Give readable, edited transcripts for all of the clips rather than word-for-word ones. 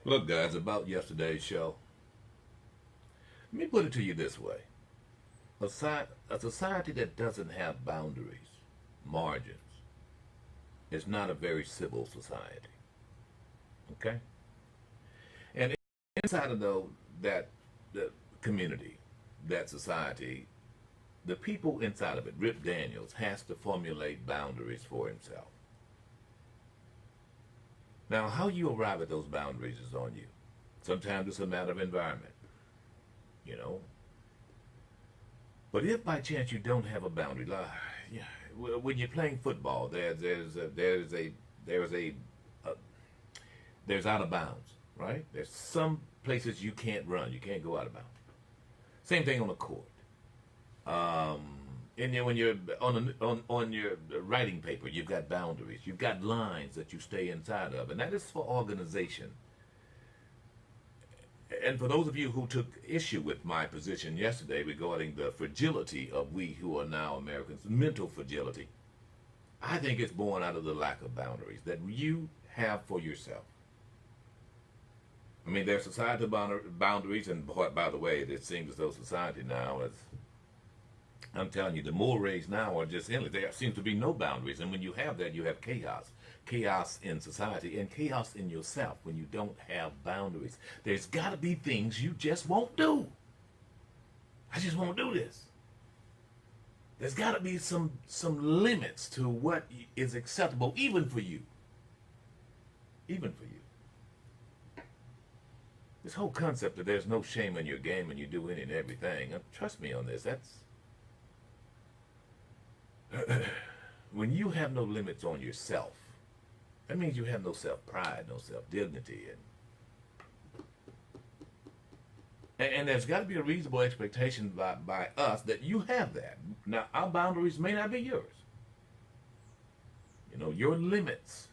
Look, guys, about yesterday's show, let me put it to you this way. A society that doesn't have boundaries, margins, is not a very civil society. Okay? And inside of that the community, that society, the people inside of it, Rip Daniels, has to formulate boundaries for himself. Now, how you arrive at those boundaries is on you. Sometimes it's a matter of environment, you know. But if by chance you don't have a boundary, like, yeah, when you're playing football, uh, there's out of bounds, right? There's some places you can't run, you can't go out of bounds. Same thing on the court. Um, when you're on your writing paper, you've got boundaries, you've got lines that you stay inside of, and that is for organization. And for those of you who took issue with my position yesterday regarding the fragility of we who are now Americans, mental fragility, I think it's born out of the lack of boundaries that you have for yourself. I mean, there's societal boundaries, and by the way, it seems as though society now is, I'm telling you, the mores now are just endless. There seems to be no boundaries, and when you have that, you have chaos. Chaos in society and chaos in yourself when you don't have boundaries. There's got to be things you just won't do. I just won't do this. There's got to be some limits to what is acceptable, even for you. Even for you. This whole concept that there's no shame in your game and you do any and everything. Trust me on this. That's when you have no limits on yourself. That means you have no self-pride, no self-dignity, and there's got to be a reasonable expectation by us that you have that. Now, our boundaries may not be yours. You know, your limits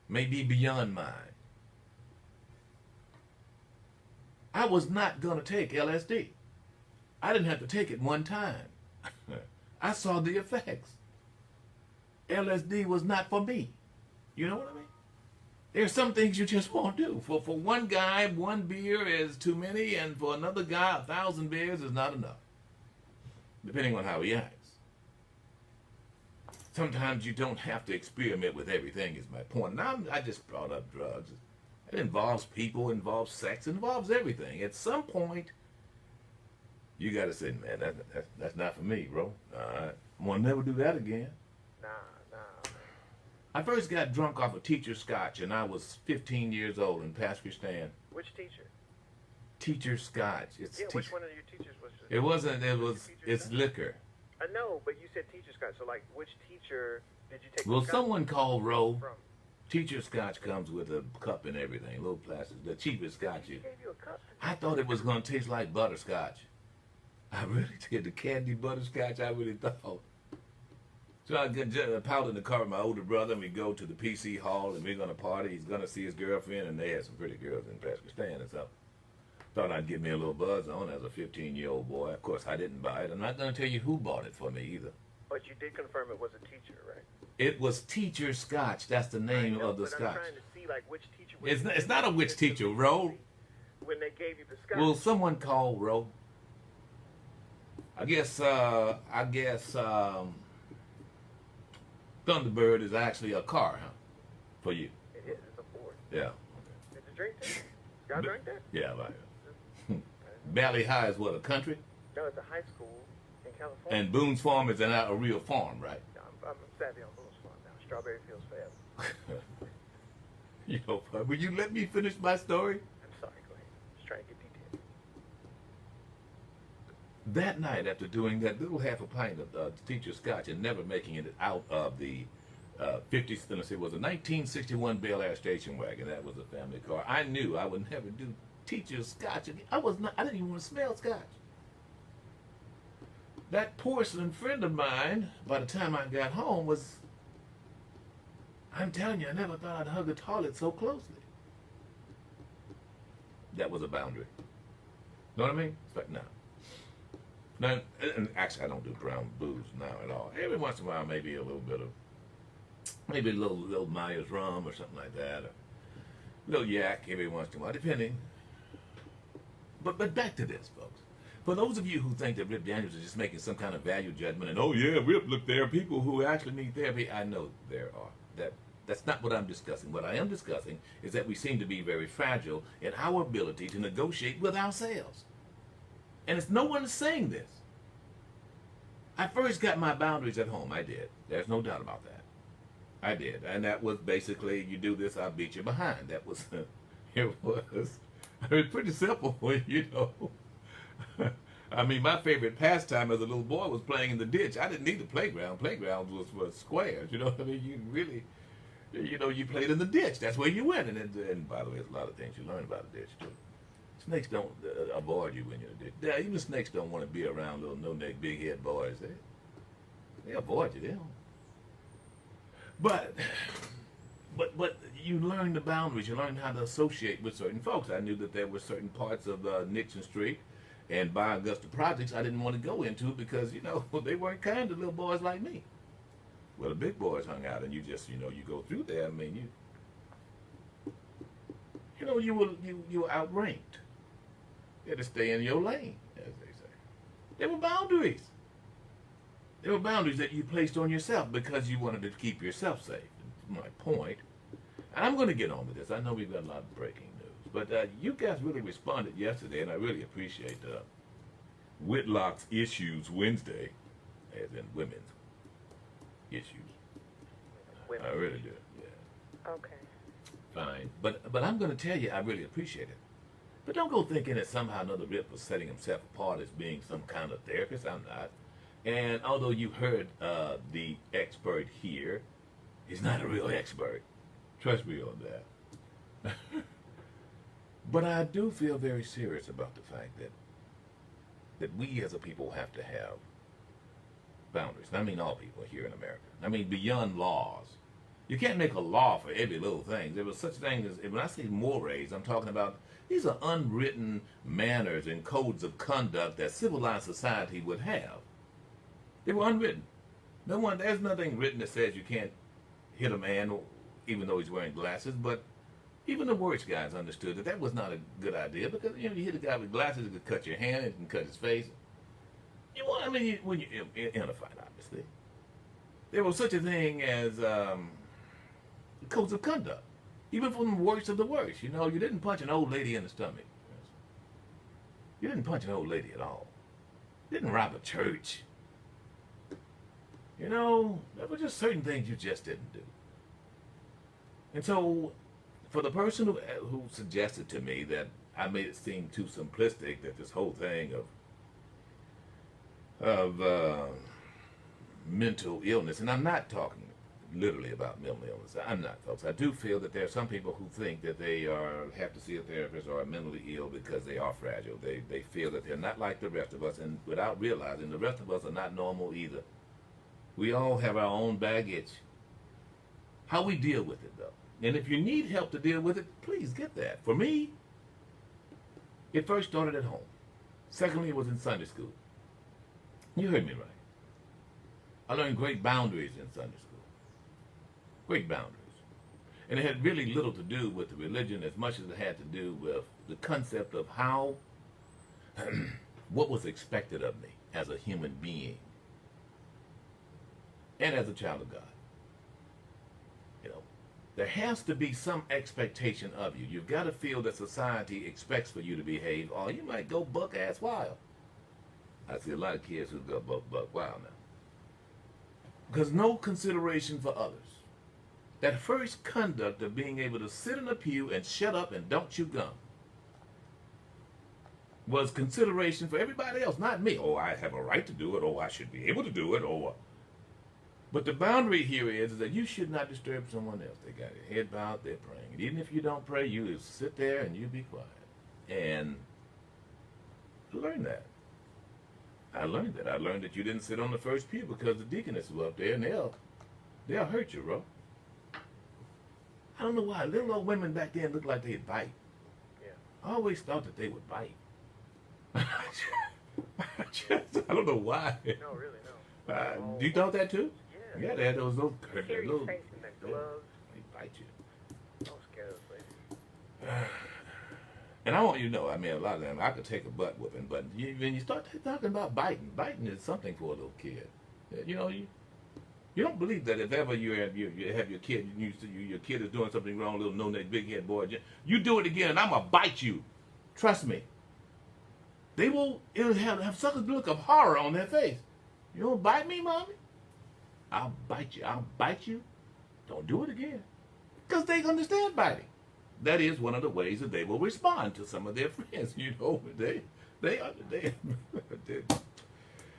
may be beyond mine. I was not going to take LSD. I didn't have to take it one time. I saw the effects. LSD was not for me. You know what I mean? There's some things you just won't do. For one guy, one beer is too many, and for another guy, 1,000 beers is not enough, depending on how he acts. Sometimes you don't have to experiment with everything, is my point. Now, I just brought up drugs. It involves people, it involves sex, it involves everything. At some point, you got to say, man, that's not for me, bro. All right. I'm going to never do that again. Nah. I first got drunk off of Teacher Scotch, and I was 15 years old in Pakistan. Which teacher? Teacher Scotch. Which one of your teachers was it? Wasn't. It was. It's liquor. I know, but you said Teacher Scotch. So, like, which teacher did you take? Well, someone called Roe. From? Teacher Scotch comes with a cup and everything, little plastic. The cheapest Scotch. He gave you a cup. I thought it was going to taste like butterscotch. I really did. The candy butterscotch, I really thought. So I piled in the car with my older brother, and we go to the PC hall, and we're going to party. He's going to see his girlfriend, and they had some pretty girls in Pakistan and stuff. Thought I'd get me a little buzz on as a 15-year-old boy. Of course, I didn't buy it. I'm not going to tell you who bought it for me either. But you did confirm it was a teacher, right? It was Teacher Scotch. That's the name of the Scotch. I'm trying to see, like, which teacher was it's not a which teacher, Ro. When they gave you the Scotch. Well, someone called Ro. I guess Thunderbird is actually a car, huh? For you. It is. It's a Ford. Yeah. Okay. Did you drink that? Y'all drink that? Yeah, like Valley High is what, a country? No, it's a high school in California. And Boone's Farm is not a real farm, right? No, I'm savvy on Boone's Farm now. Strawberry Fields forever. You know, will you let me finish my story? I'm sorry, go ahead. Just trying to get details. That night, after doing that little half a pint of Teacher Scotch and never making it out of the 50s, it was a 1961 Bel Air station wagon. That was a family car. I knew I would never do Teacher Scotch again. I didn't even want to smell Scotch. That porcelain friend of mine, by the time I got home, was, I'm telling you, I never thought I'd hug a toilet so closely. That was a boundary. Know what I mean? It's like, no. Now, and actually, I don't do brown booze now at all. Every once in a while, maybe a little bit of, maybe a little Myers rum or something like that. little yak every once in a while, depending. But back to this, folks. For those of you who think that Rip Daniels is just making some kind of value judgment and, oh yeah, Rip, look, there are people who actually need therapy. I know there are. That's not what I'm discussing. What I am discussing is that we seem to be very fragile in our ability to negotiate with ourselves. And it's no one saying this. I first got my boundaries at home. I did. There's no doubt about that. I did. And that was basically, you do this, I'll beat you behind. That was, it was pretty simple, you know. I mean, my favorite pastime as a little boy was playing in the ditch. I didn't need the playground. Playgrounds was for squares, you know what I mean? You really, you know, you played in the ditch. That's where you went. And by the way, there's a lot of things you learn about a ditch, too. Snakes don't avoid you when you're in a ditch. Yeah, even snakes don't want to be around little no-neck, big-head boys. They avoid you. They don't. But you learn the boundaries. You learn how to associate with certain folks. I knew that there were certain parts of Nixon Street and by Augusta Projects I didn't want to go into because, you know, they weren't kind to little boys like me. Well, the big boys hung out, and you just, you know, you go through there. I mean, you were outranked. You had to stay in your lane, as they say. There were boundaries. There were boundaries that you placed on yourself because you wanted to keep yourself safe. That's my point. And I'm going to get on with this. I know we've got a lot of breaking news. But you guys really responded yesterday, and I really appreciate Whitlock's Issues Wednesday, as in women's issues. Women. I really do, yeah. Okay. Fine. But I'm going to tell you, I really appreciate it. But don't go thinking that somehow another Rip was setting himself apart as being some kind of therapist. I'm not. And although you heard the expert here, he's not a real expert. Trust me on that. But I do feel very serious about the fact that we as a people have to have boundaries. And I mean all people here in America. I mean beyond laws. You can't make a law for every little thing. There was such thing as, when I say mores, I'm talking about these are unwritten manners and codes of conduct that civilized society would have. They were unwritten. There's nothing written that says you can't hit a man even though he's wearing glasses, but even the worst guys understood that was not a good idea because, you know, you hit a guy with glasses, it could cut your hand, it can cut his face. When you're in a fight, obviously. There was such a thing as codes of conduct. Even from the worst of the worst. You know, you didn't punch an old lady in the stomach. You didn't punch an old lady at all. You didn't rob a church. You know, there were just certain things you just didn't do. And so, for the person who suggested to me that I made it seem too simplistic, that this whole thing of mental illness, and I'm not talking literally about mental illness. I'm not, folks. I do feel that there are some people who think that they have to see a therapist or are mentally ill because they are fragile. They feel that they're not like the rest of us, and without realizing the rest of us are not normal either. We all have our own baggage. How we deal with it, though. And if you need help to deal with it, please get that. For me, it first started at home. Secondly, it was in Sunday school. You heard me right. I learned great boundaries in Sunday school. Great boundaries. And it had really little to do with the religion as much as it had to do with the concept of how, what was expected of me as a human being and as a child of God. You know, there has to be some expectation of you. You've got to feel that society expects for you to behave, or you might go buck-ass wild. I see a lot of kids who go buck wild now. Because no consideration for others. That first conduct of being able to sit in a pew and shut up and don't chew gum was consideration for everybody else, not me. Oh, I have a right to do it. Oh, I should be able to do it. Oh, but the boundary here is that you should not disturb someone else. They got their head bowed, they're praying. And even if you don't pray, you just sit there and you be quiet. And learn that. I learned that. I learned that you didn't sit on the first pew because the deaconess was up there and they'll hurt you, bro. I don't know why. Little old women back then looked like they'd bite. Yeah. I always thought that they would bite. I don't know why. No, really, no. You thought that too? Yeah. Yeah, they had those little Scary little face and the gloves. they bite you. I was scared of those ladies. And I want you to know, I mean, a lot of them, I could take a butt whooping, but when you start talking about biting is something for a little kid. You know, you don't believe that if ever you have your kid, your kid is doing something wrong, little no-name, big-head boy, you do it again, and I'm going to bite you. Trust me. It'll have such a look of horror on their face. You don't bite me, mommy? I'll bite you. I'll bite you. Don't do it again. Because they understand biting. That is one of the ways that they will respond to some of their friends. You know, they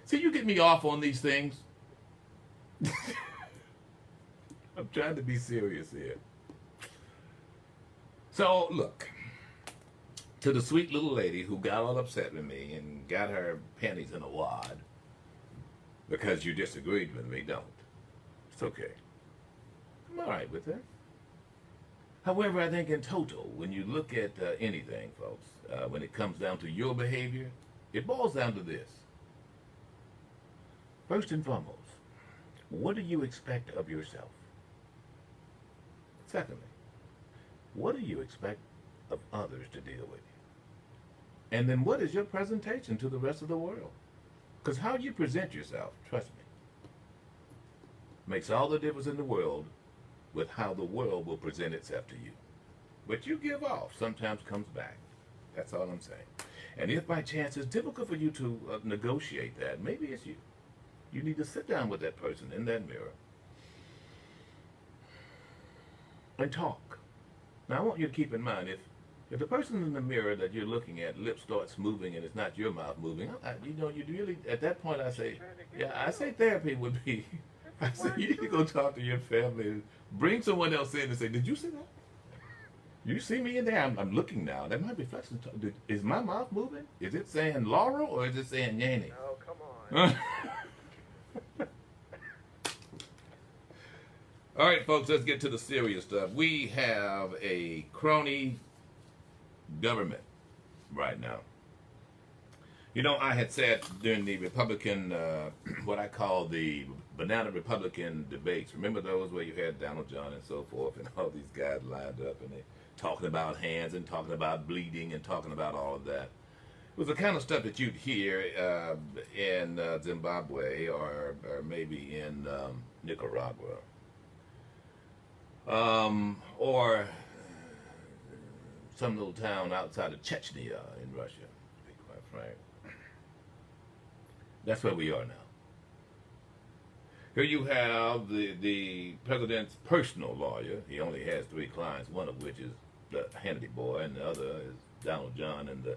see, you get me off on these things. I'm trying to be serious here. So, look, to the sweet little lady who got all upset with me and got her panties in a wad because you disagreed with me, don't. It's okay. I'm all right with that. However, I think in total, when you look at anything, folks, when it comes down to your behavior, it boils down to this. First and foremost, what do you expect of yourself? Secondly, what do you expect of others to deal with you? And then what is your presentation to the rest of the world? Because how you present yourself, trust me, makes all the difference in the world with how the world will present itself to you. What you give off sometimes comes back. That's all I'm saying. And if by chance it's difficult for you to negotiate that, maybe it's you. You need to sit down with that person in that mirror and talk. Now I want you to keep in mind, if the person in the mirror that you're looking at, lips starts moving and it's not your mouth moving, you really, at that point I say therapy would be, I say you need to go talk to your family, bring someone else in and say, did you see that? You see me in there? I'm looking now. That might be flexing. Is my mouth moving? Is it saying Laura or is it saying Yanny? Oh, come on. All right, folks, let's get to the serious stuff. We have a crony government right now. You know, I had said during the Republican, what I call the banana Republican debates. Remember those where you had Donald John and so forth and all these guys lined up and they talking about hands and talking about bleeding and talking about all of that. It was the kind of stuff that you'd hear in Zimbabwe or maybe in Nicaragua. Or some little town outside of Chechnya in Russia, to be quite frank. That's where we are now. Here you have the president's personal lawyer. He only has 3 clients, one of which is the Hannity boy, and the other is Donald John. And the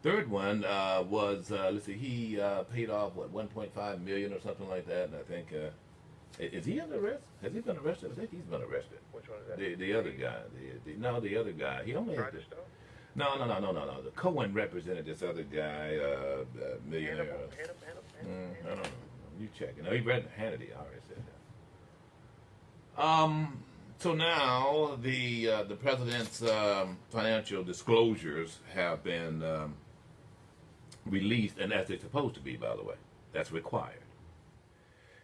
third one was, let's see, he paid off, what, $1.5 million or something like that. And I think, is he under arrest? Has he been arrested? I think he's been arrested. Which one is that? The other guy. The other guy. He only has No. The Cohen represented this other guy, millionaire. I don't know. You check. No, he read Hannity. I already said that. So now the president's financial disclosures have been released, and as they're supposed to be, by the way. That's required.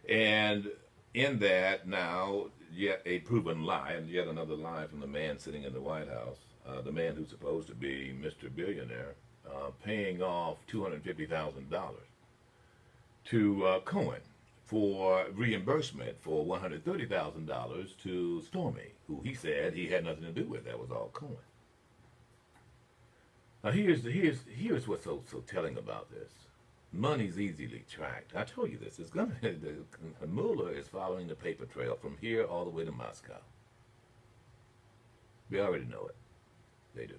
And in that now, yet a proven lie, and yet another lie from the man sitting in the White House, the man who's supposed to be Mr. Billionaire, paying off $250,000 to Cohen for reimbursement for $130,000 to Stormy, who he said he had nothing to do with. That was all Cohen. Now here's what's so telling about this. Money's easily tracked. I told you this. The Mueller is following the paper trail from here all the way to Moscow. We already know it. They do.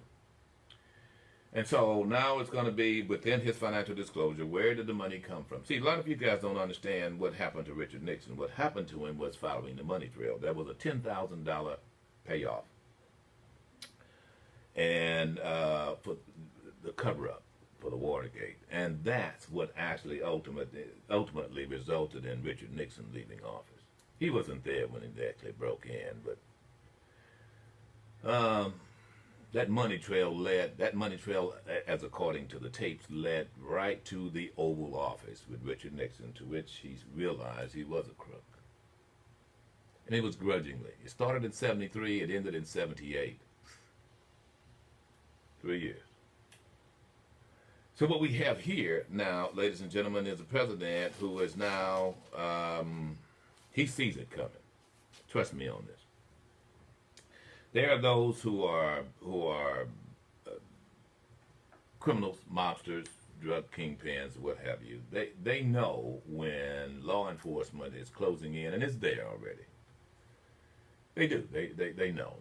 And so now it's going to be within his financial disclosure, where did the money come from? See, a lot of you guys don't understand what happened to Richard Nixon. What happened to him was following the money trail. There was a $10,000 payoff. And for the cover-up for the Watergate. And that's what actually ultimately resulted in Richard Nixon leaving office. He wasn't there when it actually broke in, but that money trail, as according to the tapes, led right to the Oval Office with Richard Nixon, to which he realized he was a crook. And it was grudgingly. It started in 73, it ended in 78. 3 years. So what we have here now, ladies and gentlemen, is a president who is now, he sees it coming. Trust me on this. There are those who are criminals, mobsters, drug kingpins, what have you. They know when law enforcement is closing in, and it's there already. They do. They know.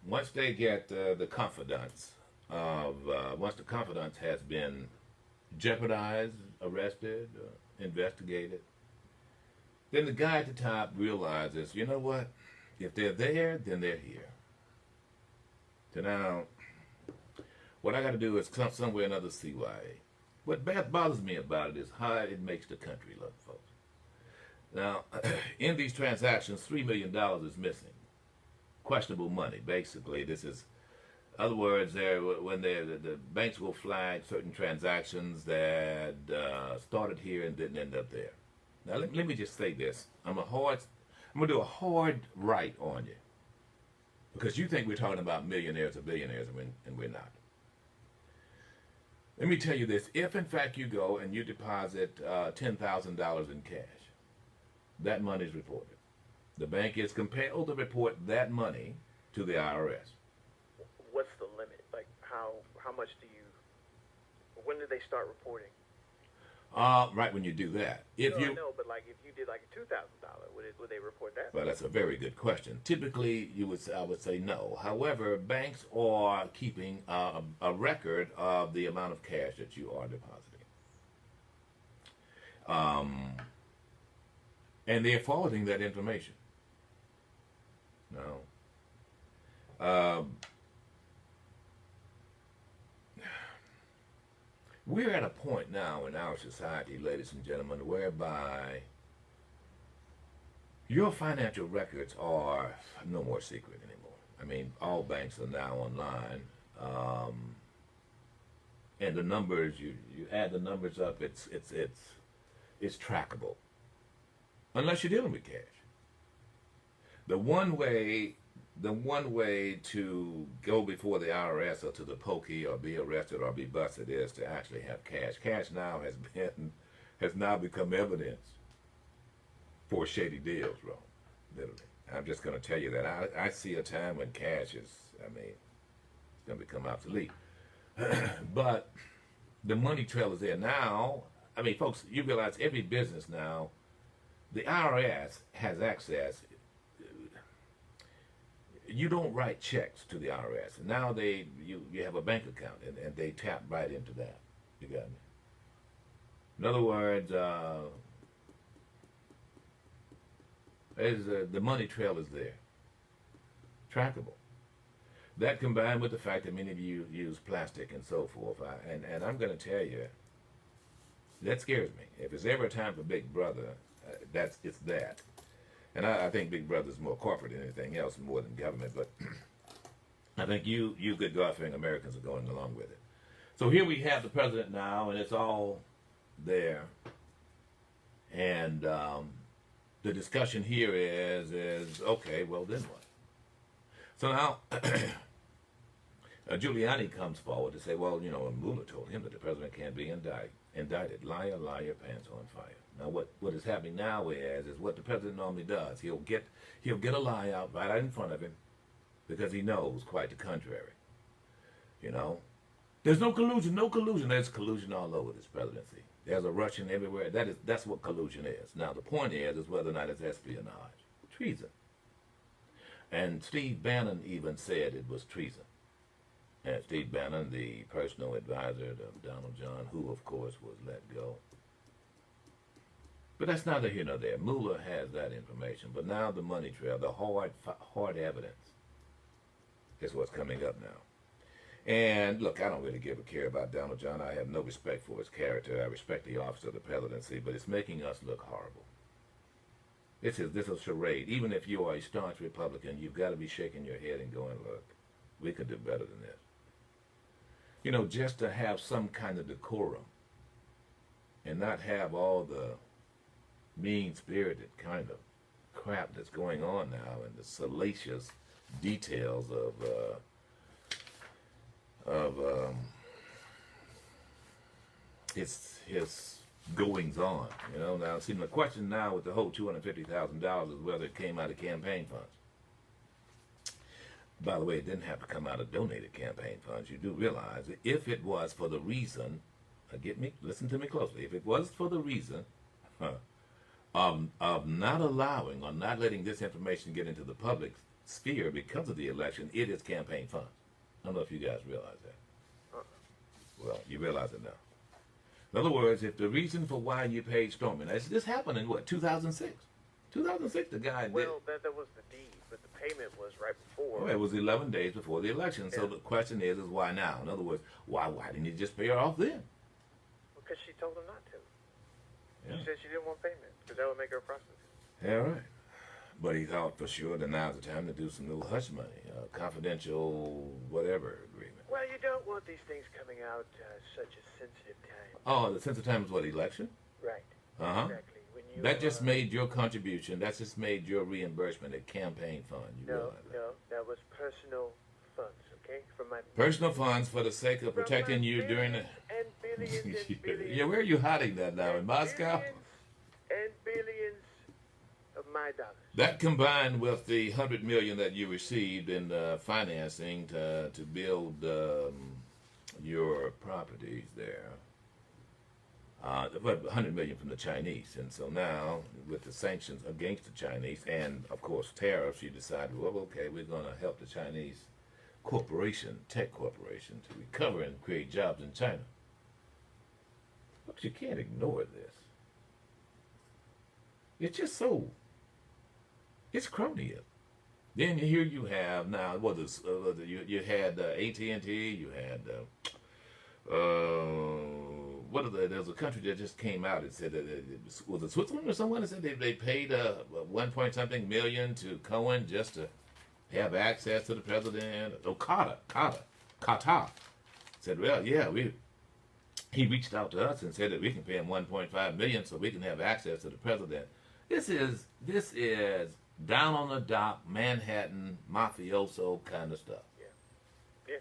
Once they get the confidence of once the confidence has been jeopardized, arrested, investigated, then the guy at the top realizes, you know what? If they're there, then they're here. So now, what I got to do is come somewhere or another CYA. What bothers me about it is how it makes the country look, folks. Now, in these transactions, $3 million is missing. Questionable money, basically. This is, in other words, when the banks will flag certain transactions that started here and didn't end up there. Now, let me just say this. I'm going to do a hard right on you. Because you think we're talking about millionaires or billionaires, and we're not. Let me tell you this. If, in fact, you go and you deposit $10,000 in cash, that money is reported. The bank is compelled to report that money to the IRS. What's the limit? Like, how much do you? When do they start reporting? Right when you do that. No, but like if you did like a $2,000, would they report that? Well, that's a very good question. Typically, I would say no. However, banks are keeping a record of the amount of cash that you are depositing. And they're forwarding that information. Now, we're at a point now in our society, ladies and gentlemen, whereby your financial records are no more secret anymore. I mean, all banks are now online. And the numbers, you add the numbers up, it's trackable. Unless you're dealing with cash. The one way to go before the IRS or to the pokey or be arrested or be busted is to actually have cash. Cash now has now become evidence for shady deals, bro. Literally. I'm just going to tell you that. I see a time when cash is, it's going to become obsolete. But the money trail is there now. Folks, you realize every business now, the IRS has access. You don't write checks to the IRS. And now you have a bank account, and they tap right into that. You got me? In other words, the money trail is there. Trackable. That combined with the fact that many of you use plastic and so forth, and I'm going to tell you, that scares me. If it's ever a time for Big Brother, it's that. And I think Big Brother is more corporate than anything else, more than government, but I think you good God-fearing Americans are going along with it. So here we have the president now, and it's all there. And the discussion here is okay, well then what? So now Giuliani comes forward to say, well, Mueller told him that the president can't be indicted. Liar, liar, pants on fire. Now what is happening now is what the president normally does. He'll get a lie out right in front of him because he knows quite the contrary. There's no collusion. There's collusion all over this presidency. There's a Russian everywhere. That's what collusion is. Now the point is whether or not it's espionage, treason. And Steve Bannon even said it was treason. And Steve Bannon, the personal advisor of Donald John, who of course was let go. But that's neither here nor there. Mueller has that information. But now the money trail, the hard evidence, is what's coming up now. And look, I don't really give a care about Donald John. I have no respect for his character. I respect the office of the presidency, but it's making us look horrible. This is a charade. Even if you are a staunch Republican, you've got to be shaking your head and going, look, we could do better than this. Just to have some kind of decorum and not have all the mean-spirited kind of crap that's going on now and the salacious details of his goings on. You know, now see, the question now with the whole $250,000 is whether it came out of campaign funds. By the way, it didn't have to come out of donated campaign funds. You do realize that if it was for the reason, listen to me closely, if it was for the reason of not allowing or not letting this information get into the public sphere because of the election, it is campaign funds. I don't know if you guys realize that. Well, you realize it now. In other words, if the reason for why you paid Stormy, now this happened in what, 2006? 2006, the guy did. Well, that was the deed, but the payment was right before. Well, it was 11 days before the election. So the question is why now? In other words, why didn't he just pay her off then? Because she told him not to. Yeah. She said she didn't want payment because that would make her a prostitute. Yeah, right. But he thought for sure that now's the time to do some little hush money, confidential whatever agreement. Well, you don't want these things coming out such a sensitive time. Oh, the sense of time is what, election? Right. Uh-huh. Exactly. When you, That just made your contribution, that just made your reimbursement a campaign fund. You No, realize that? no, that was personal funds, okay? From my Personal funds for the sake of from protecting my you during the... billions and billions and billions. Yeah, where are you hiding that now? In and Moscow? billions and billions of my dollars. That combined with the $100 million that you received in financing to build your properties there, but $100 million from the Chinese, and so now with the sanctions against the Chinese and of course tariffs, you decided, well, okay, we're going to help the Chinese tech corporation, to recover and create jobs in China. But you can't ignore this. It's just so. It's cronyism. Then here you have now. You had AT&T. You had there's a country that just came out and said that was it Switzerland or someone that said they paid 1 point something million to Cohen just to have access to the president. Oh, Qatar said, well, yeah, he reached out to us and said that we can pay him 1.5 million so we can have access to the president. This is down on the dock, Manhattan, mafioso kind of stuff. Yeah. Yeah.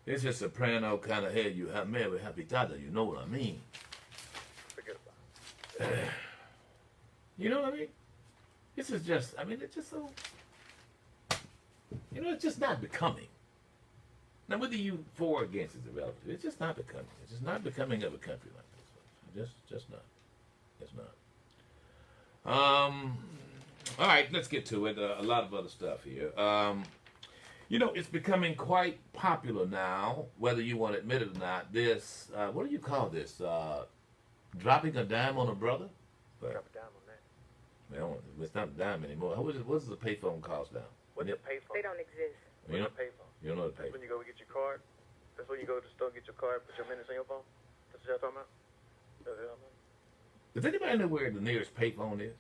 It's just soprano kind of, hey, you have married happy dada, you know what I mean. Forget about it. You know what I mean? This is just, it's just so, it's just not becoming. Now, whether you for or against is irrelevant. It's just not becoming. It's just not becoming of a country like this. Just not. It's not. All right, let's get to it. A lot of other stuff here. It's becoming quite popular now, whether you want to admit it or not. This, what do you call this? Dropping a dime on a brother? Drop a dime on that. Well, it's not a dime anymore. What does the payphone cost now? What's a payphone? They don't exist. You know, What's a payphone? you don't know the That's payphone. when you go get your card. That's when you go to the store, get your card, put your minutes on your phone. That's what y'all talking about? That's what y'all talking about? Does anybody know where the nearest payphone is?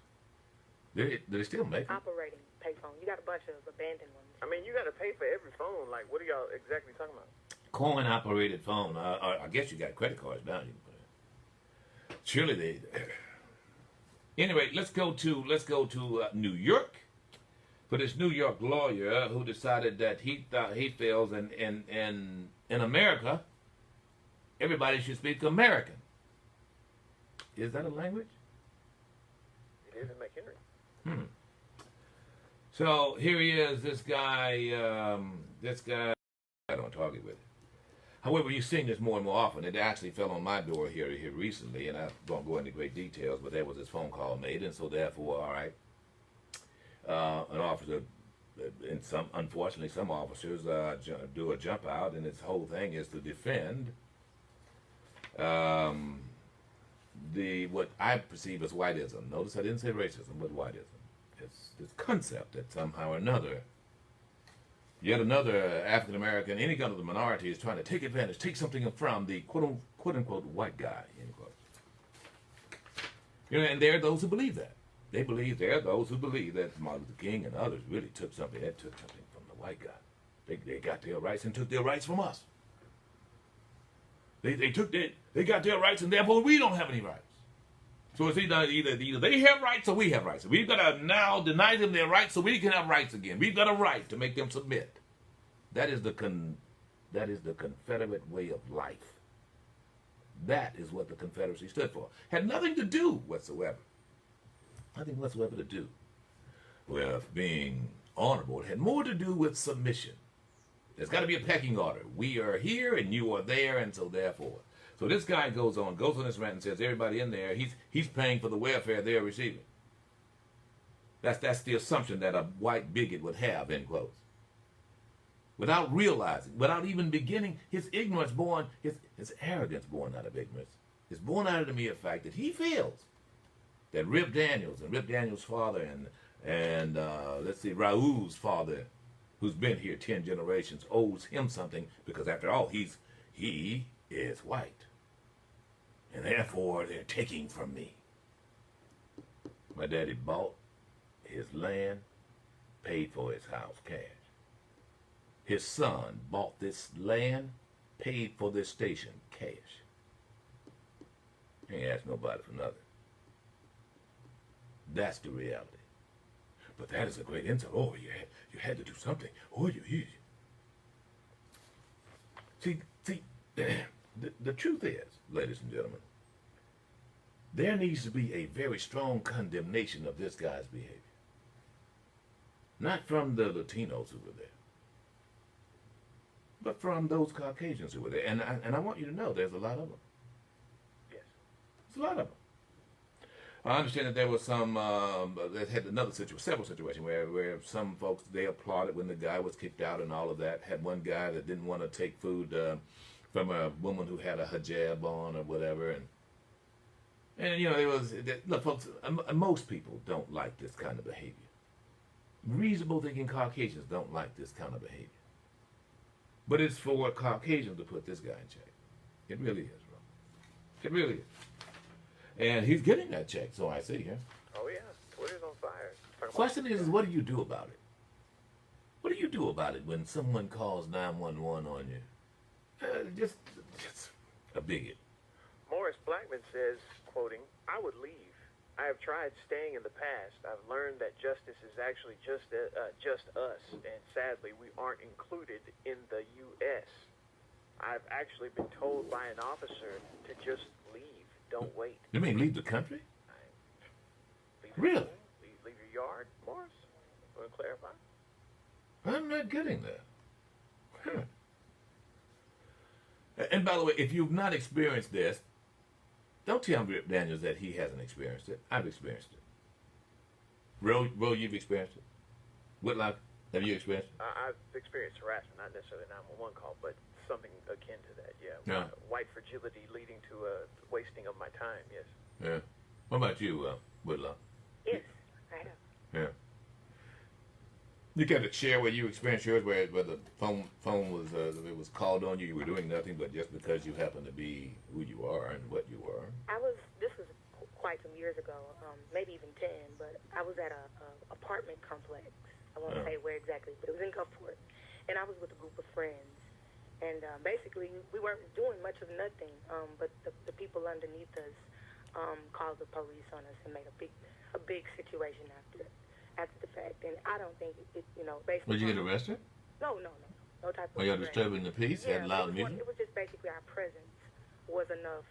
Do they still make it? Operating payphone. You got a bunch of abandoned ones. I mean, you got to pay for every phone. Like, what are y'all exactly talking about? Coin-operated phone. I guess you got credit cards now. You can put it. Surely they. Anyway, let's go to New York for this New York lawyer who decided that he feels in America everybody should speak American. Is that a language? It is in McHenry. So here he is, this guy I don't target with it. However, you're seeing this more and more often. It actually fell on my door here recently, and I don't go into great details, but there was this phone call made, and so therefore, all right, an officer, and unfortunately, some officers do a jump out, and its whole thing is to defend what I perceive as whiteism. Notice I didn't say racism, but whiteism. It's this concept that somehow or another, yet another African American, any kind of the minority, is trying to take advantage, take something from the quote unquote white guy, end quote. And there are those who believe that. There are those who believe that Martin Luther King and others really took something from the white guy. They got their rights and took their rights from us. They got their rights, and therefore we don't have any rights. So it's either they have rights or we have rights. We've got to now deny them their rights so we can have rights again. We've got a right to make them submit. That is the Confederate way of life. That is what the Confederacy stood for. Had nothing to do whatsoever. Nothing whatsoever to do with being honorable. It had more to do with submission. There's got to be a pecking order. We are here and you are there, and so therefore. So this guy goes on this rant and says everybody in there, he's paying for the welfare they're receiving. That's the assumption that a white bigot would have, end quotes. Without realizing, without even beginning, his ignorance born, his arrogance born out of ignorance, is born out of the mere fact that he feels that Rip Daniels and Rip Daniels' father and let's see, Raoul's father, who's been here 10 generations, owes him something because after all, he is white. And therefore, they're taking from me. My daddy bought his land, paid for his house, cash. His son bought this land, paid for this station, cash. He ain't asked nobody for nothing. That's the reality. But that is a great insult. Oh, you had to do something. Oh, you. See, the truth is, ladies and gentlemen, there needs to be a very strong condemnation of this guy's behavior. Not from the Latinos who were there, but from those Caucasians who were there. And I want you to know there's a lot of them. Yes. There's a lot of them. I understand that there was some, that had several situations where some folks, they applauded when the guy was kicked out and all of that. Had one guy that didn't want to take food from a woman who had a hijab on or whatever. And you know, look, folks, most people don't like this kind of behavior. Reasonable thinking Caucasians don't like this kind of behavior. But it's for Caucasians to put this guy in check. It really is, bro. It really is. And he's getting that check, so I see here. Oh yeah, Twitter's on fire. Question is, what do you do about it? What do you do about it when someone calls 911 on you? Just a bigot. Morris Blackman says, quoting, "I would leave. I have tried staying in the past. I've learned that justice is actually just us, and sadly, we aren't included in the U.S. I've actually been told by an officer to just leave. Don't wait." You mean leave the country? Leave Really? Leave your yard, Morris? Want to clarify? I'm not getting that. Huh. And by the way, if you've not experienced this, don't tell Rip Daniels that he hasn't experienced it. I've experienced it. Ro, you've experienced it? Whitlock, have you experienced it? I've experienced harassment, not necessarily a 911 call, but something akin to that, yeah. Yeah. White fragility leading to a wasting of my time, yes. Yeah. What about you, Whitlock? Yes, I have. Yeah. You got to share where you experienced yours, where the phone was it was called on you, you were doing nothing, but just because you happen to be who you are and what you are. This was quite some years ago, maybe even 10, but I was at a apartment complex. I won't say where exactly, but it was in Gulfport. And I was with a group of friends. And basically, we weren't doing much of nothing, but the people underneath us called the police on us and made a big situation after the fact. And I don't think it basically. Did you get arrested? No type of. Were you disturbing the peace? Yeah, had loud music? It was just basically our presence was enough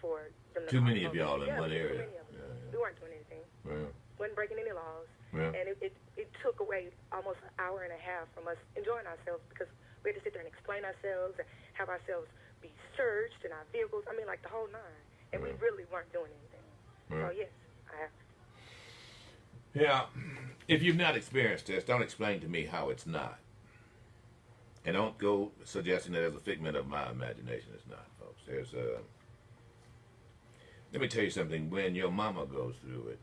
for them to. Too many of y'all in one area. Too many of us. Yeah. We weren't doing anything. Yeah. Wasn't breaking any laws. Yeah. And it took away almost an hour and a half from us enjoying ourselves because we had to sit there and explain ourselves and have ourselves be searched in our vehicles. I mean, like the whole nine. And we really weren't doing anything. So, yes, I have. Yeah. If you've not experienced this, don't explain to me how it's not. And don't go suggesting that as a figment of my imagination. It's not, folks. Let me tell you something. When your mama goes through it,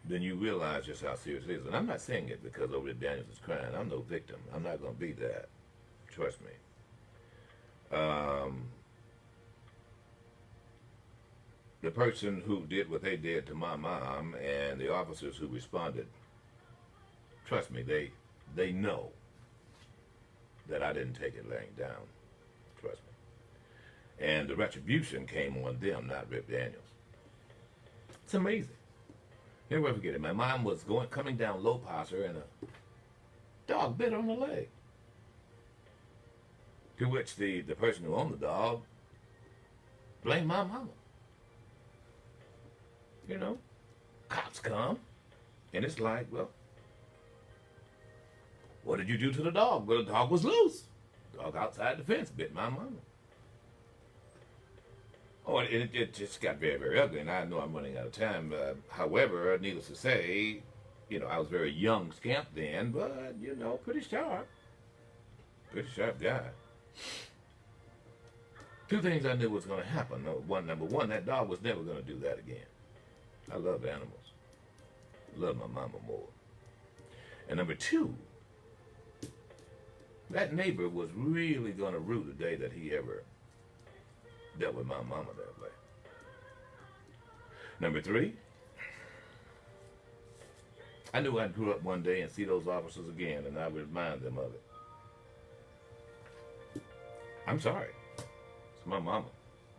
then you realize just how serious it is. And I'm not saying it because Rip Daniels is crying. I'm no victim. I'm not going to be that. Trust me. The person who did what they did to my mom and the officers who responded, trust me, they know that I didn't take it laying down. Trust me. And the retribution came on them, not Rip Daniels. It's amazing. Never forget it. My mom was coming down Low Passer and a dog bit her on the leg. To which the person who owned the dog blame my mama. You know, cops come, and it's like, well, what did you do to the dog? Well, the dog was loose. Dog outside the fence bit my mama. Oh, and it just got very, very ugly, and I know I'm running out of time. However, needless to say, you know, I was a very young scamp then, but, you know, pretty sharp. Pretty sharp guy. Two things I knew was going to happen. Number one, that dog was never going to do that again. I love animals. Love my mama more. And number two, that neighbor was really going to rue the day that he ever dealt with my mama that way. Number three, I knew I'd grow up one day and see those officers again, and I would remind them of it. I'm sorry. It's my mama.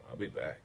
I'll be back.